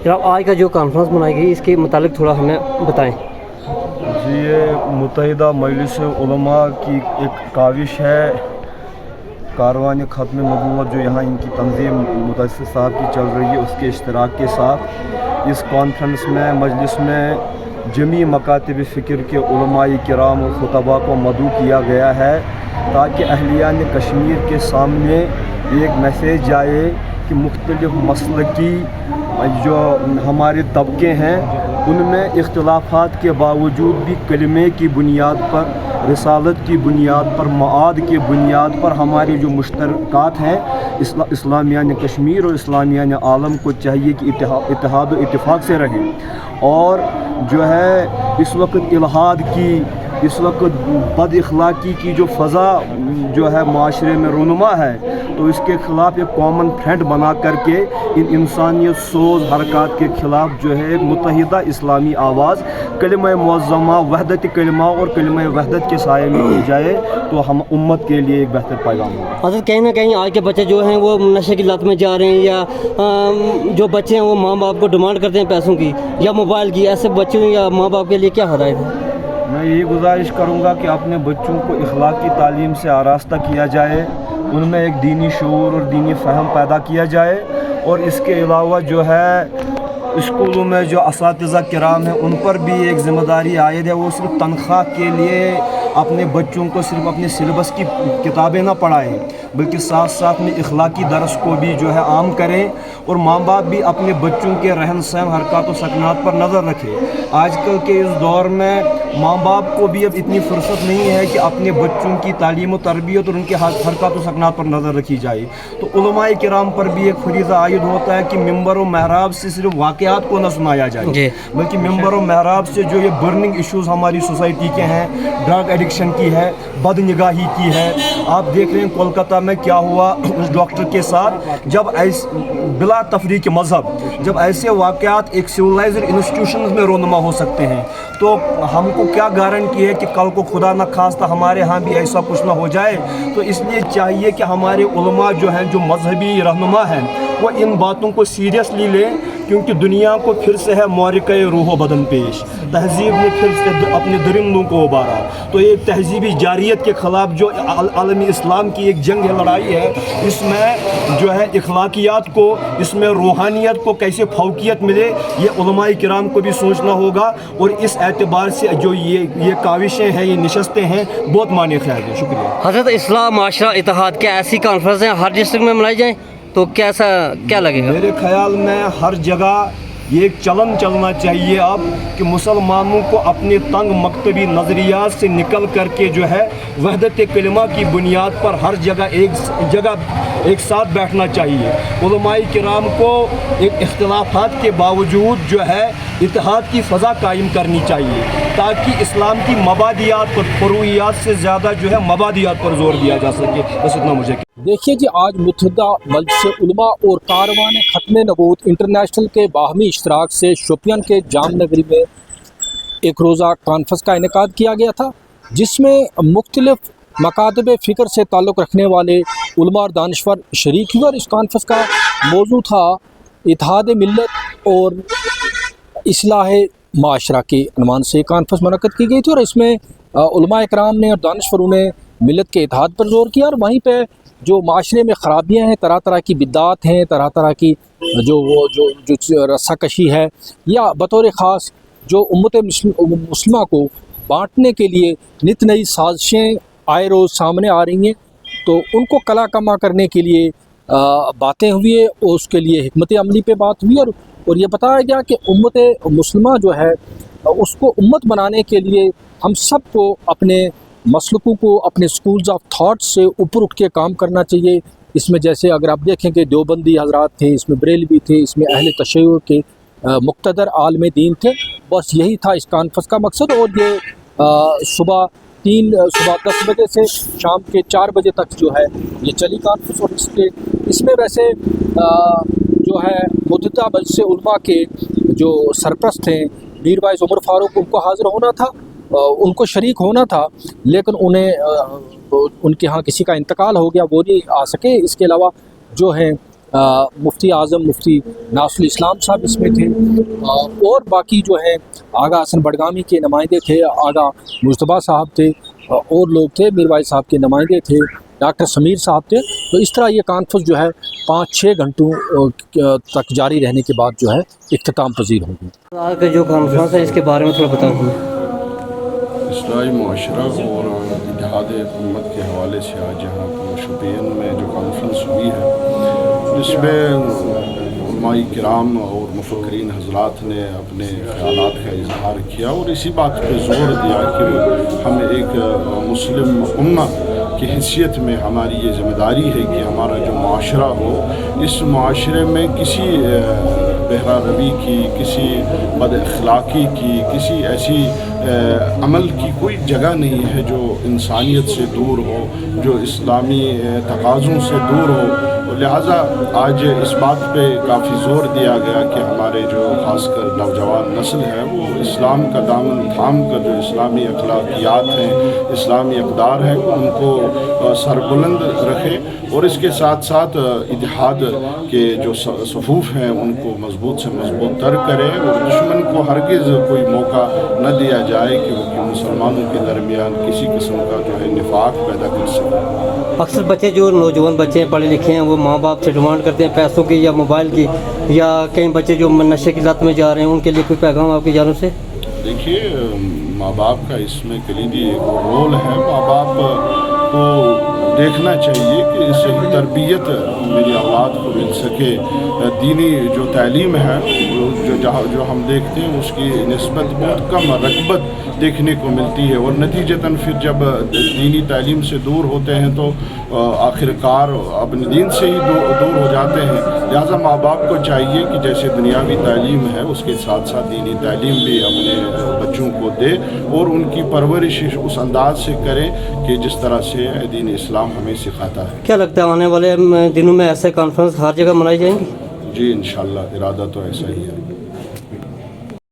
जनाब आज का जो कॉन्फ्रेंस बनाई गई इसके मुतालिक थोड़ा हमें बताएं। जी, ये मुत्तहिदा मजलिस उलमा की एक काविश है, कारवान ख़त्म नबूवत जो यहाँ इनकी तंजीम मुदस्सिर साहब की चल रही है, उसके इश्तराक के साथ इस कॉन्फ्रेंस में मजलिस में जमी मकातिब फ़िक्र के उलमाए किराम और खुतबा को मदऊ किया गया है ताकि अहलियान कश्मीर के सामने एक मैसेज जाए कि मुख्तलिफ़ मसलकी जो हमारे तबके हैं उनमें इख्तिलाफ़ात के बावजूद भी कलमे की बुनियाद पर, रिसालत की बुनियाद पर, मआद की बुनियाद पर हमारे जो मुश्तरकात हैं इस्लामियान कश्मीर और इस्लामियान आलम को चाहिए कि इत्तेहाद और इत्तिफाक से रहें। और जो है इस वक्त इल्हाद की, इस वक्त बद अखलाक़ी की जो फ़ज़ा जो है माशरे में रुनुमा है, तो इसके ख़िलाफ़ एक कॉमन फ्रंट बना करके इन इंसानियत सोज़ हरकत के ख़िलाफ़ जो है एक मुत्तहिदा इस्लामी आवाज़ कलिमा मुअज़्ज़मा वहदत कलिमा और कलिमा वहदत के साये में की जाए तो हम उम्मत के लिए एक बेहतर पैगाम होगा। हज़रत कहीं ना कहीं आज के बच्चे जो हैं वो नशे की लत में जा रहे हैं, या जो बच्चे हैं वो माँ बाप को डिमांड करते हैं पैसों की या मोबाइल की, ऐसे बच्चों या माँ बाप के लिए क्या हिदायत है? मैं यही गुजारिश करूँगा कि अपने बच्चों को इखलाक़ी तालीम से आरास्ता किया जाए, उनमें एक दीनी शऊर और दीनी फ़हम पैदा किया जाए। और इसके अलावा जो है स्कूलों में जो असातिज़ा किराम हैं उन पर भी एक ज़िम्मेदारी आयद है, वो सिर्फ तनख्वाह के लिए अपने बच्चों को सिर्फ अपने सिलेबस की किताबें ना पढ़ाएं, बल्कि साथ साथ में इखलाकी दर्स को भी जो है आम करें। और माँ बाप भी अपने बच्चों के रहन सहन, हरकत व सकनात पर नज़र रखें। आजकल के इस दौर में माँ बाप को भी अब इतनी फुर्सत नहीं है कि अपने बच्चों की तालीम व तरबियत और उनके हरकत व सकनात पर नज़र रखी जाए। तो उलमाए किराम पर भी एक फरीज़ा आयद होता है कि मिंबर व महराब से सिर्फ वाक़यात को न सुनाया जाए, बल्कि मिंबर व महराब से जो ये बर्निंग इशूज़ हमारी सोसाइटी के हैं, ड्रग एडिक्शन की है, बद निगाही की है। आप देख रहे हैं कोलकाता में क्या हुआ उस डॉक्टर के साथ, जब बिला तफरीक मज़हब जब ऐसे वाक़यात एक सिविलाइज्ड इंस्टीट्यूशन में रोनुमा हो सकते हैं, तो हमको क्या गारंटी है कि कल को खुदा न खास्ता हमारे यहाँ भी ऐसा कुछ ना हो जाए। तो इसलिए चाहिए कि हमारे उलमा जो हैं, जो मजहबी रहनुमा हैं, वो इन बातों को सीरियसली लें, क्योंकि दुनिया को फिर से है मौरिक़े रूह बदन पेश, तहज़ीब ने फिर से अपने दरिंदों को उबारा। तो एक तहज़ीबी जारियत के ख़िलाफ़ जो आलमी इस्लाम की एक जंग है, लड़ाई है, इसमें जो है इखलाकियात को, इसमें रूहानियत को कैसे फौकियत मिले, ये उलमाए किराम को भी सोचना होगा। और इस एतबार से जो ये काविशें हैं, ये नशस्तें हैं, बहुत माने ख्याल है। शुक्रिया। हज़रत इस्लाम माशरा इत्तेहाद, क्या ऐसी कॉन्फ्रेंस हैं हर डिस्ट्रिक्ट में मनाई जाएँ तो क्या लगेगा? मेरे ख्याल में हर जगह ये एक चलन चलना चाहिए अब कि मुसलमानों को अपने तंग मकतबी नज़रियात से निकल करके जो है वहदत कलिमा की बुनियाद पर हर जगह एक साथ बैठना चाहिए। उलमाए किराम को एक इख्तिलाफात के बावजूद जो है इत्तेहाद की फ़ज़ा कायम करनी चाहिए, ताकि इस्लाम की मबादियात पर, फ़ुरूइयात से ज़्यादा जो है मबादियात पर ज़ोर दिया जा सके। बस इतना मुझे। देखिए जी, आज मुत्तहिदा मजलिस उलमा और कारवान ख़त्म नबूवत इंटरनेशनल के बाहमी इश्तराक से शोपियान के जाम नगरी में एक रोज़ा कॉन्फ्रेंस का इनेकाद किया गया था, जिसमें मुख्तलिफ़ मकातब फ़िक्र से ताल्लुक़ रखने वाले उलमा और दानिशवर शरीक हुए। और इस कॉन्फ्रेंस का मौजू था इत्तेहाद मिल्लत और इस्लाह माशरा के अनवान से कॉन्फ्रेंस मुनक़्क़द की गई थी। और इसमें उलमा इकराम ने और दानिशवरों ने मिल्लत के इत्तेहाद पर ज़ोर किया, और वहीं पर जो माशरे में ख़राबियाँ हैं, तरह तरह की बिद्दात हैं, तरह तरह की जो रस्साकशी है, या बतौर ख़ास जो उम्मत मुस्लिमा को बांटने के लिए नित नई साजिशें आए रोज़ सामने आ रही हैं, तो उनको कला कमा करने के लिए बातें हुई है, और उसके लिए हिकमत अमली पे बात हुई। और ये बताया गया कि उम्मत मुस्लिमा जो है उसको उम्मत बनाने के लिए हम सब को अपने मसलकों को, अपने स्कूल्स ऑफ थाट से ऊपर उठ के काम करना चाहिए। इसमें जैसे अगर आप देखें कि देवबंदी हजरात थे, इसमें बरेलवी थे, इसमें अहले तशय्युअ के मुक़्तदर आलम दीन थे। बस यही था इस कॉन्फ्रेंस का मकसद। और ये सुबह 10 बजे से शाम के 4 बजे तक जो है ये चली कॉन्फ्रेंस। और इसमें वैसे जो है मुत्तहिदा मजलिस उलमा के जो सरपरस्त हैं मीर वाइस उमर फ़ारूक, उनको हाज़िर होना था, उनको शरीक होना था, लेकिन उन्हें उनके यहाँ किसी का इंतकाल हो गया, वो नहीं आ सके। इसके अलावा जो हैं مفتی اعظم مفتی ناصر الاسلام صاحب اس میں تھے، اور باقی جو ہے آغا حسن بڈگامی کے نمائندے تھے، آغا مجتبیٰ صاحب تھے، اور لوگ تھے، میر بھائی صاحب کے نمائندے تھے، ڈاکٹر سمیر صاحب تھے۔ تو اس طرح یہ کانفرنس جو ہے 5-6 گھنٹوں تک جاری رہنے کے بعد جو ہے اختتام پذیر ہوگی۔ آج کا جو کانفرنس ہے اس کے بارے میں تھوڑا بتا دیں۔ اصلاحی معاشرہ اور اتحاد امت کے حوالے سے آج یہاں شوپین میں جو کانفرنس ہوئی ہے، جس میں علماء کرام اور مفکرین حضرات نے اپنے خیالات کا اظہار کیا، اور اسی بات پہ زور دیا کہ ہم ایک مسلم امت کی حیثیت میں ہماری یہ ذمہ داری ہے کہ ہمارا جو معاشرہ ہو، اس معاشرے میں کسی بہرہ روی کی، کسی بد اخلاقی کی، کسی ایسی عمل کی کوئی جگہ نہیں ہے جو انسانیت سے دور ہو، جو اسلامی تقاضوں سے دور ہو۔ لہٰذا آج اس بات پہ کافی زور دیا گیا کہ ہمارے جو خاص کر نوجوان نسل ہے وہ اسلام کا دامن تھام کر جو اسلامی اخلاقیات ہیں، اسلامی اقدار ہیں، ان کو سربلند رکھے، اور اس کے ساتھ ساتھ اتحاد کے جو صفوف ہیں ان کو مضبوط سے مضبوط تر کرے، اور دشمن کو ہرگز کوئی موقع نہ دیا جائے کہ وہ مسلمانوں کے درمیان کسی قسم کا جو ہے نفاق پیدا کر سکے۔ اکثر بچے جو نوجوان بچے ہیں پڑھے لکھے ہیں وہ ماں باپ سے ڈیمانڈ کرتے ہیں پیسوں کی یا موبائل کی، یا کئی بچے جو نشے کی لت میں جا رہے ہیں، ان کے لیے کوئی پیغام آپ کی جانب سے؟ دیکھیے، ماں باپ کا اس میں کلیدی ایک رول ہے۔ ماں باپ کو دیکھنا چاہیے کہ صحیح تربیت میری اولاد کو مل سکے۔ دینی جو تعلیم ہے جو ہم دیکھتے ہیں اس کی نسبت بہت کم رغبت دیکھنے کو ملتی ہے، اور نتیجتاً پھر جب دینی تعلیم سے دور ہوتے ہیں تو آخرکار اپنے دین سے ہی دور ہو جاتے ہیں۔ لہٰذا ماں باپ کو چاہیے کہ جیسے دنیاوی تعلیم ہے اس کے ساتھ ساتھ دینی تعلیم بھی اپنے بچوں کو دے، اور ان کی پرورش اس انداز سے کرے کہ جس طرح سے دین اسلام ہمیں سکھاتا ہے۔ کیا لگتا ہے آنے والے دنوں میں ایسے کانفرنس ہر جگہ منائی جائیں گی؟ جی انشاءاللہ ارادہ تو ایسا ہی ہے۔